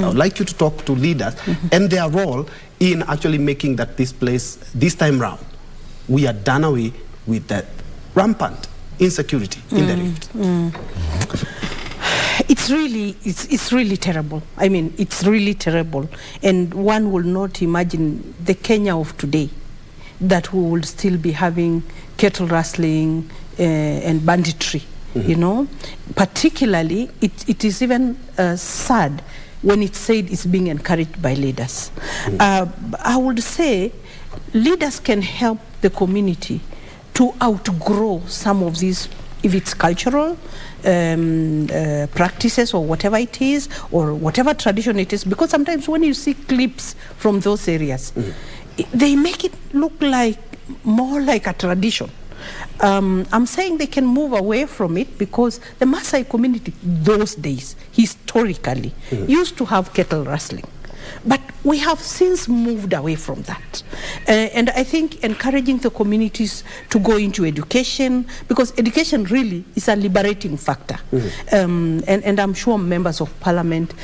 I would like you to talk to leaders and their role in actually making that this place, this time round, we are done away with that rampant insecurity in the Rift. It's really terrible. I mean, it's really terrible. And one will not imagine the Kenya of today, that we will still be having cattle rustling and banditry, you know. Particularly, it is even sad when it's said it's being encouraged by leaders. I would say leaders can help the community to outgrow some of these, if it's cultural practices or whatever it is, or whatever tradition it is, because sometimes when you see clips from those areas, they make it look like more like a tradition. I'm saying they can move away from it, because the Maasai community those days, historically, used to have cattle rustling. But we have since moved away from that. And I think encouraging the communities to go into education, because education really is a liberating factor. And I'm sure members of parliament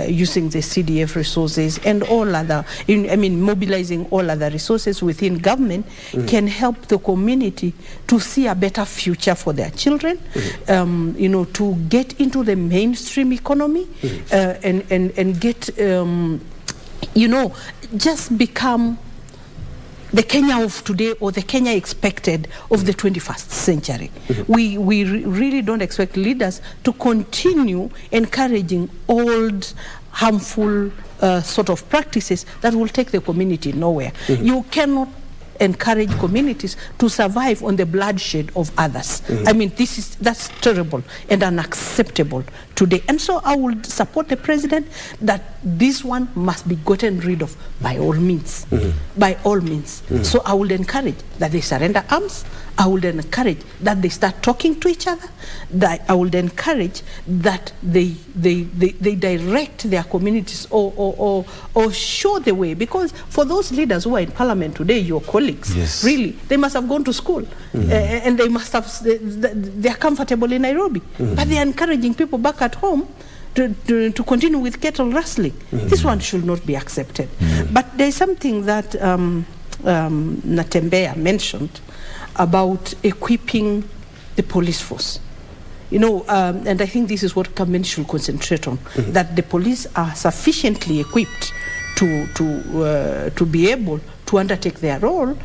using the CDF resources and all other, mobilizing all other resources within government can help the community to see a better future for their children, to get into the mainstream economy and get, just become the Kenya of today, or the Kenya expected of the 21st century. We really don't expect leaders to continue encouraging old, harmful sort of practices that will take the community nowhere. You cannot encourage communities to survive on the bloodshed of others. I mean, that's terrible and unacceptable today. And so I would support the president that this one must be gotten rid of by all means. By all means. So I would encourage that they surrender arms. I would encourage that they start talking to each other. That I would encourage that they direct their communities or show the way. Because for those leaders who are in parliament today, your colleagues, really, they must have gone to school and they must have, they are comfortable in Nairobi, but they are encouraging people back at home to continue with cattle rustling. This one should not be accepted. But there's something that Natembeya mentioned about equipping the police force. And I think this is what government should concentrate on, that the police are sufficiently equipped to be able to undertake their role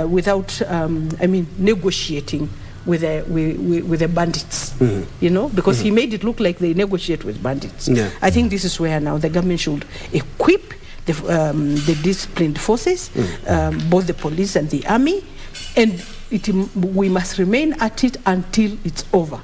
without, negotiating with the bandits, because he made it look like they negotiate with bandits. I think this is where now the government should equip the disciplined forces, both the police and the army, and we must remain at it until it's over.